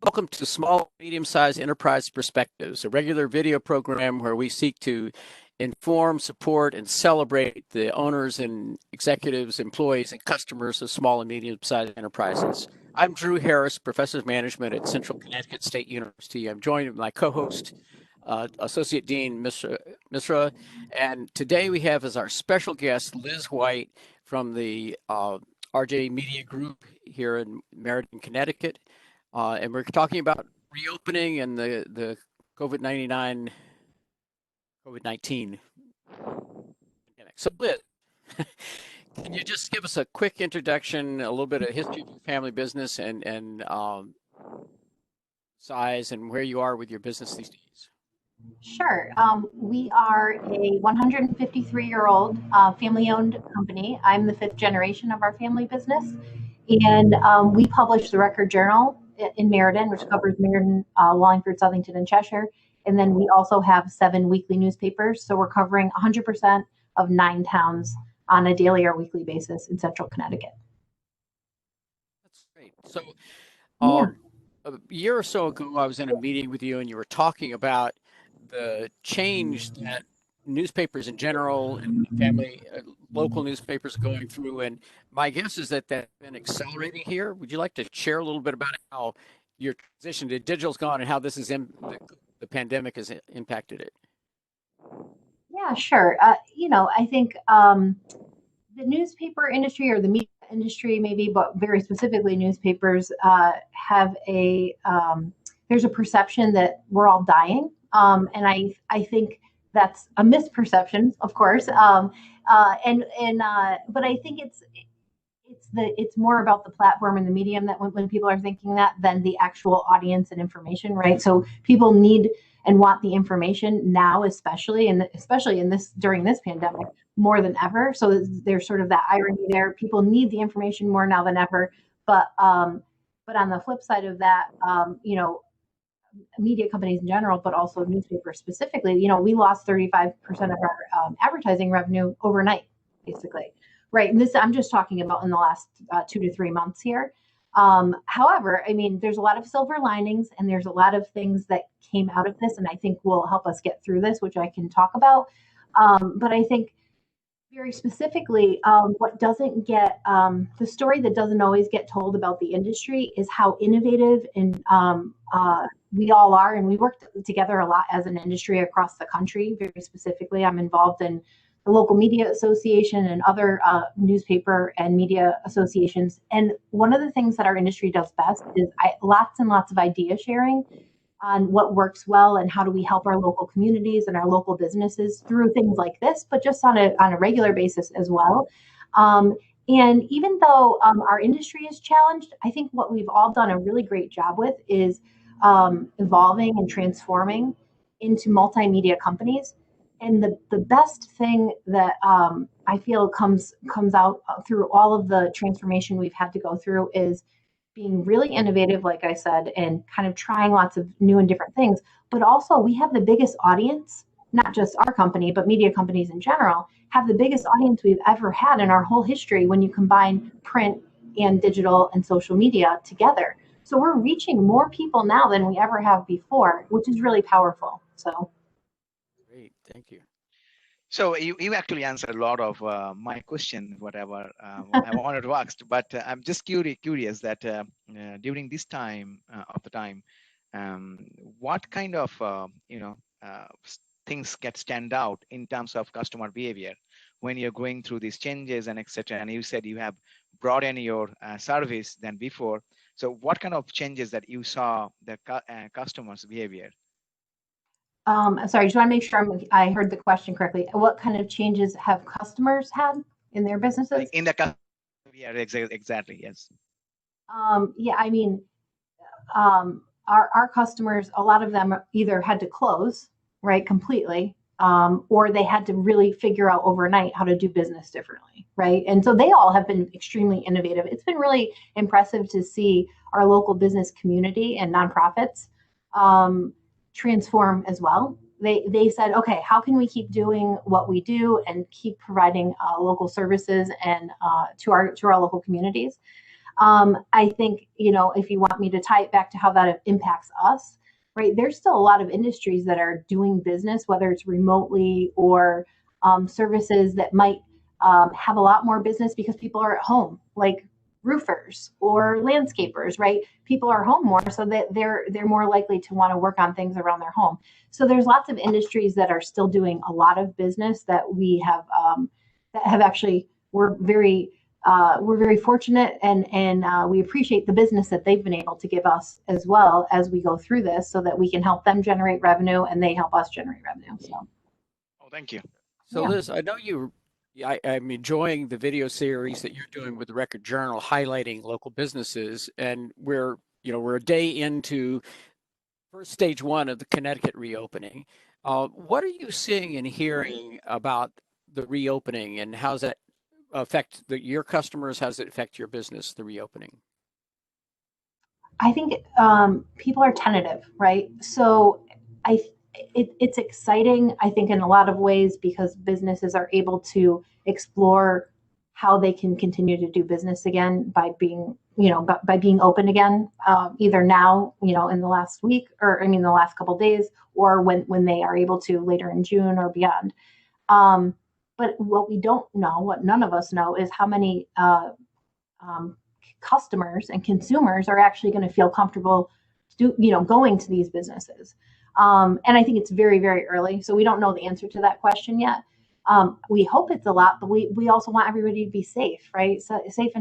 Welcome to Small, Medium-Sized Enterprise Perspectives, a regular video program where we seek to inform, support, and celebrate the owners and executives, employees, and customers of small and medium-sized enterprises. I'm Drew Harris, Professor of Management at Central Connecticut State University. I'm joined by my co-host, Associate Dean Misra, and today we have as our special guest Liz White from the RJ Media Group here in Meriden, Connecticut. And we're talking about reopening and the COVID-19 pandemic. So Liz, can you just give us a quick introduction, a little bit of history of your family business and size and where you are with your business these days? Sure. We are a 153-year-old family-owned company. I'm the fifth generation of our family business, and we publish the Record Journal in Meriden, which covers Meriden, Wallingford, Southington, and Cheshire. And then we also have 7 weekly newspapers, so we're covering 100% of 9 towns on a daily or weekly basis in Central Connecticut. That's great. So, Yeah. a year or so ago, I was in a meeting with you, and you were talking about the change that newspapers in general and family local newspapers are going through. And my guess is that that's been accelerating here. Would you like to share a little bit about how your transition to digital's gone and how this is the pandemic has impacted it? Yeah, sure. I think the newspaper industry or the media industry, maybe, but very specifically newspapers, have there's a perception that we're all dying. And I think that's a misperception, of course. But I think it's more about the platform and the medium that when people are thinking that than the actual audience and information, right? So people need and want the information now, especially in this during this pandemic more than ever. So there's sort of that irony there. People need the information more now than ever. But on the flip side of that, media companies in general, but also newspapers specifically, we lost 35% of our advertising revenue overnight, basically. Right. And I'm just talking about in the last 2 to 3 months here. However, I mean, there's a lot of silver linings and there's a lot of things that came out of this, and I think will help us get through this, which I can talk about. But I think very specifically, what doesn't get the story that doesn't always get told about the industry is how innovative and we all are. And we work together a lot as an industry across the country. Very specifically, I'm involved in the local media association and other newspaper and media associations. And one of the things that our industry does best is lots and lots of idea sharing on what works well and how do we help our local communities and our local businesses through things like this, but just on a regular basis as well. And even though our industry is challenged, I think what we've all done a really great job with is evolving and transforming into multimedia companies. And the best thing that I feel comes out through all of the transformation we've had to go through is being really innovative, like I said, and kind of trying lots of new and different things. But also, we have the biggest audience, not just our company, but media companies in general, have the biggest audience we've ever had in our whole history when you combine print and digital and social media together. So we're reaching more people now than we ever have before, which is really powerful. So. Great, thank you. So you actually answered a lot of my question, whatever I wanted to ask. But I'm just curious that during this time what kind of things stand out in terms of customer behavior when you're going through these changes and etc. And you said you have broadened your service than before. So what kind of changes that you saw the customers' behavior? Sorry, just want to make sure I heard the question correctly. What kind of changes have customers had in their businesses? In the yeah, exactly, yes. Yeah, I mean, our customers, a lot of them either had to close, right, completely, or they had to really figure out overnight how to do business differently, right? And so they all have been extremely innovative. It's been really impressive to see our local business community and nonprofits transform as well. They said, okay, how can we keep doing what we do and keep providing local services and to our local communities? I think, if you want me to tie it back to how that impacts us, right, there's still a lot of industries that are doing business, whether it's remotely or services that might have a lot more business because people are at home, like roofers or landscapers, right? People are home more, so that they're more likely to want to work on things around their home. So there's lots of industries that are still doing a lot of business that we have that have actually we're very fortunate, and we appreciate the business that they've been able to give us as well as we go through this, so that we can help them generate revenue and they help us generate revenue. So, Thank you. So Yeah. Liz, I know I'm enjoying the video series that you're doing with the Record Journal highlighting local businesses, and we're a day into first stage one of the Connecticut reopening. What are you seeing and hearing about the reopening, and how's that affect your customers? How does it affect your business, the reopening? I think people are tentative, right? So it's exciting, I think, in a lot of ways, because businesses are able to explore how they can continue to do business again by being, by being open again, either now, in the last week, or the last couple of days, or when they are able to later in June or beyond. But what we don't know, what none of us know, is how many customers and consumers are actually going to feel comfortable going to these businesses. And I think it's very, very early, so we don't know the answer to that question yet. We hope it's a lot, but we also want everybody to be safe, right? So safety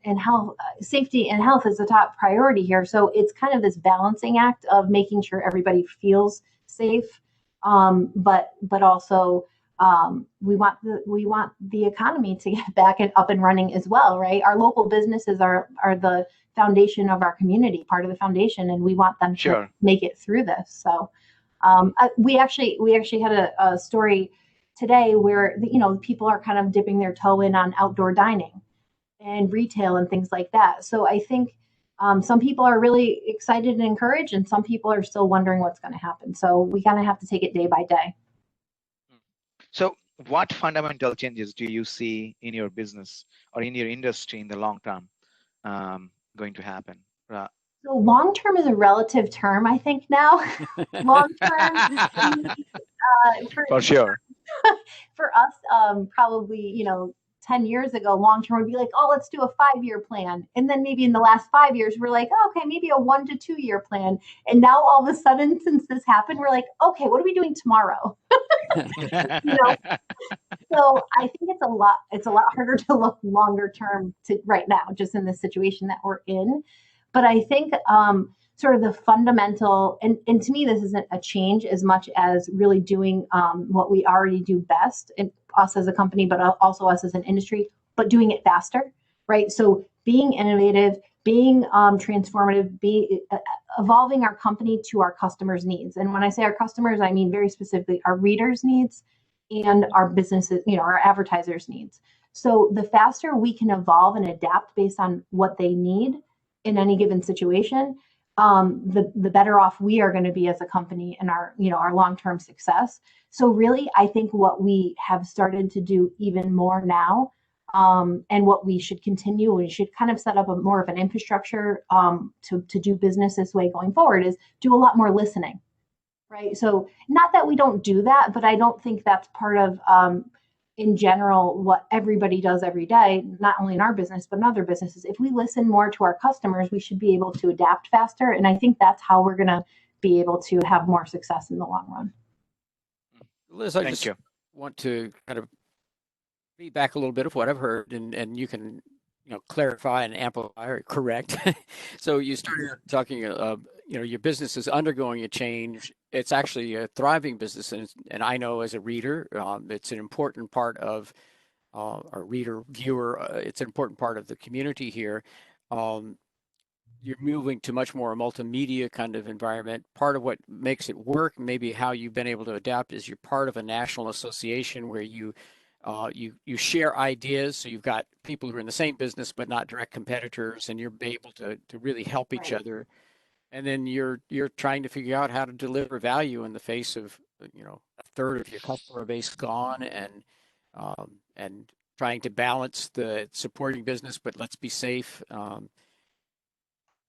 and health is the top priority here. So it's kind of this balancing act of making sure everybody feels safe, but also we want the economy to get back and up and running as well, right? Our local businesses are the foundation of our community, part of the foundation, and we want them to make it through this. So we actually had a story today where people are kind of dipping their toe in on outdoor dining and retail and things like that. So I think some people are really excited and encouraged, and some people are still wondering what's going to happen. So we kind of have to take it day by day. So what fundamental changes do you see in your business or in your industry in the long term going to happen? So long term is a relative term, I think now. Long term, for sure. For us, probably 10 years ago, long term would be like, oh, let's do a 5-year plan. And then maybe in the last 5 years, we're like, oh, okay, maybe a 1 to 2 year plan. And now all of a sudden, since this happened, we're like, okay, what are we doing tomorrow? So I think it's a lot harder to look longer term to right now, just in the situation that we're in. But I think sort of the fundamental, and to me, this isn't a change as much as really doing what we already do best, and us as a company, but also us as an industry, but doing it faster, right? So being innovative, being transformative, evolving our company to our customers' needs. And when I say our customers, I mean very specifically our readers' needs and our businesses, our advertisers' needs. So the faster we can evolve and adapt based on what they need in any given situation, the better off we are going to be as a company and our long-term success. So really, I think what we have started to do even more now, and what we should continue, we should kind of set up more of an infrastructure to do business this way going forward, is do a lot more listening, right? So not that we don't do that, but I don't think that's part of in general what everybody does every day, not only in our business but in other businesses. If we listen more to our customers, we should be able to adapt faster, and I think that's how we're going to be able to have more success in the long run. Liz, I just want to kind of feedback a little bit of what I've heard, and you can clarify and amplify or correct. So you started talking your business is undergoing a change. It's actually a thriving business, and I know as a reader, it's an important part of our reader, viewer. It's an important part of the community here. You're moving to much more a multimedia kind of environment. Part of what makes it work, maybe how you've been able to adapt, is you're part of a national association where you share ideas. So you've got people who are in the same business but not direct competitors, and you're able to really help each other. And then you're trying to figure out how to deliver value in the face of a third of your customer base gone, and trying to balance the supporting business, but let's be safe.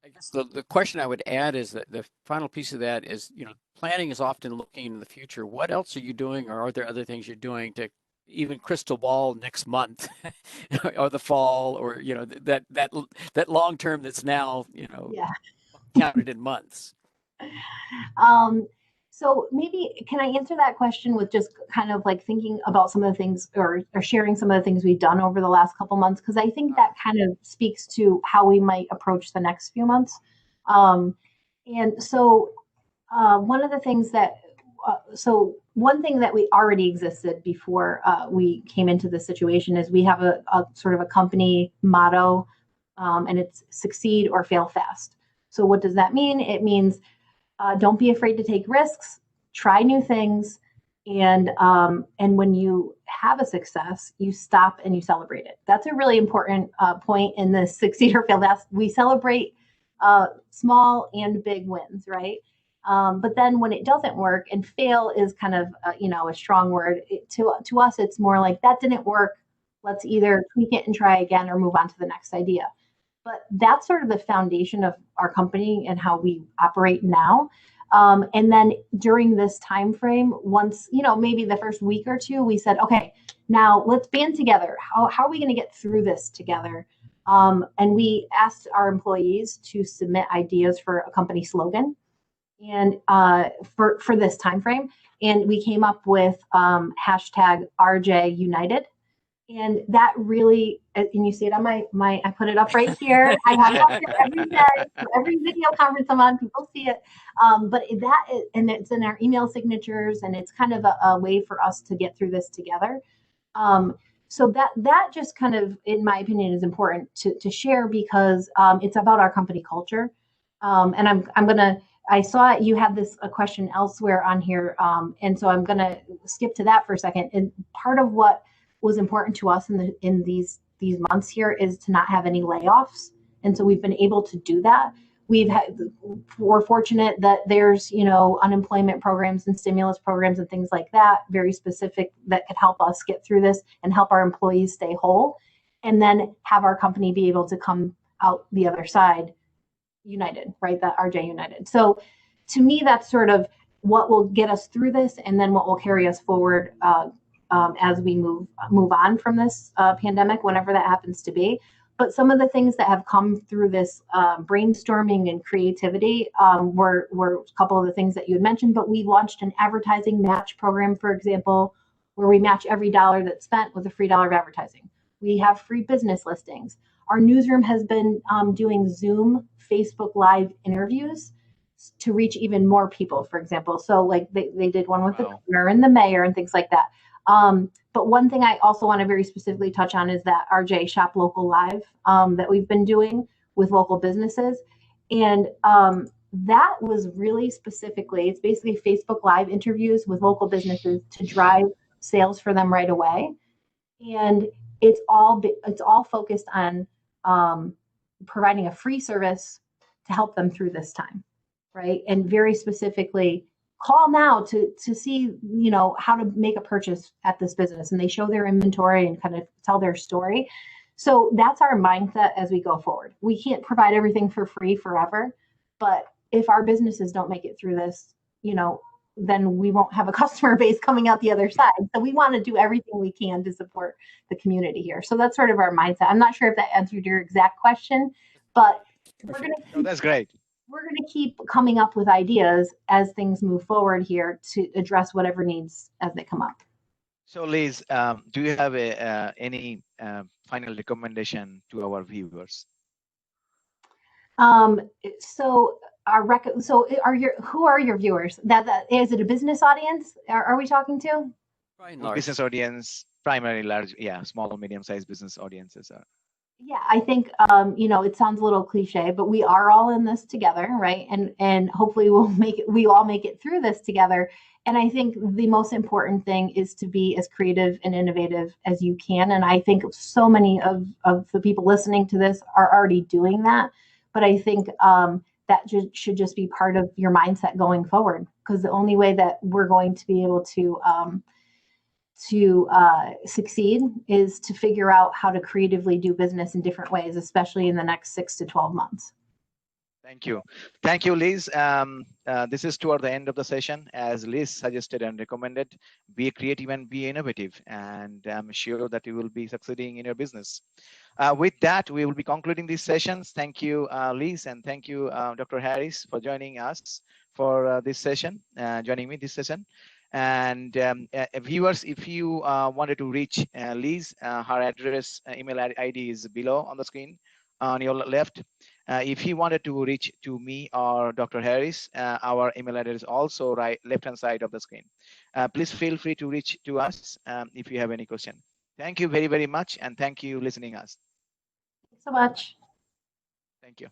I guess the question I would add is that the final piece of that is, planning is often looking in the future. What else are you doing, or are there other things you're doing to even crystal ball next month or the fall, or that long term that's now Yeah. counted in months? Um, so maybe can I answer that question with just kind of like thinking about some of the things or sharing some of the things we've done over the last couple months? Because I think that kind of speaks to how we might approach the next few months. Um, and so one of the things that one thing that we already existed before we came into this situation is we have a sort of a company motto, and it's succeed or fail fast. So what does that mean? It means don't be afraid to take risks, try new things, and when you have a success, you stop and you celebrate it. That's a really important point in the succeed or fail fast. We celebrate small and big wins, right? But then when it doesn't work, and fail is kind of a strong word. To us, it's more like that didn't work. Let's either tweak it and try again, or move on to the next idea. But that's sort of the foundation of our company and how we operate now. And then during this time frame, once maybe the first week or two, we said, okay, now let's band together. How are we going to get through this together? And we asked our employees to submit ideas for a company slogan, and for this time frame, and we came up with hashtag RJ United. And that really, and you see it on my I put it up right here. I have it up here every day, so every video conference I'm on, people see it. But and it's in our email signatures, and it's kind of a way for us to get through this together. So that just kind of, in my opinion, is important to share, because it's about our company culture. And I saw you have a question elsewhere on here, and so I'm gonna skip to that for a second. And part of what was important to us in these months here is to not have any layoffs, and so we've been able to do that. We're fortunate that there's unemployment programs and stimulus programs and things like that, very specific, that could help us get through this and help our employees stay whole, and then have our company be able to come out the other side united, right? That RJ United. So to me, that's sort of what will get us through this, and then what will carry us forward as we move on from this pandemic, whenever that happens to be. But some of the things that have come through this brainstorming and creativity were a couple of the things that you had mentioned. But we launched an advertising match program, for example, where we match every dollar that's spent with a free dollar of advertising. We have free business listings. Our newsroom has been doing Zoom, Facebook Live interviews to reach even more people, for example. So like they did one with the governor and the mayor and things like that. But one thing I also want to very specifically touch on is that RJ Shop Local Live that we've been doing with local businesses. And that was really specifically, it's basically Facebook Live interviews with local businesses to drive sales for them right away. And it's all focused on providing a free service to help them through this time, right? And very specifically, call now to see how to make a purchase at this business, and they show their inventory and kind of tell their story. So that's our mindset as we go forward. We can't provide everything for free forever, but if our businesses don't make it through this, then we won't have a customer base coming out the other side. So we want to do everything we can to support the community here. So that's sort of our mindset. I'm not sure if that answered your exact question, but that's great. We're going to keep coming up with ideas as things move forward here to address whatever needs as they come up. So Liz, do you have any final recommendation to our viewers? Who are your viewers? That is it a business audience? Are we talking to? Business audience, primarily large, small or medium-sized business audiences are. Yeah, I think it sounds a little cliche, but we are all in this together, right? And hopefully we all make it through this together. And I think the most important thing is to be as creative and innovative as you can. And I think so many of the people listening to this are already doing that. But I think that should just be part of your mindset going forward, because the only way that we're going to be able to succeed is to figure out how to creatively do business in different ways, especially in the next 6 to 12 months. Thank you. Thank you, Liz. This is toward the end of the session. As Liz suggested and recommended, be creative and be innovative. And I'm sure that you will be succeeding in your business. With that, we will be concluding these sessions. Thank you, Liz, and thank you, Dr. Harris, for joining us for this session, joining me this session. And viewers, if you wanted to reach Liz, her address, email ID is below on the screen on your left. If you wanted to reach to me or Dr. Harris, our email address is also left-hand side of the screen. Please feel free to reach to us if you have any question. Thank you very, very much, and thank you listening us. Thanks so much. Thank you.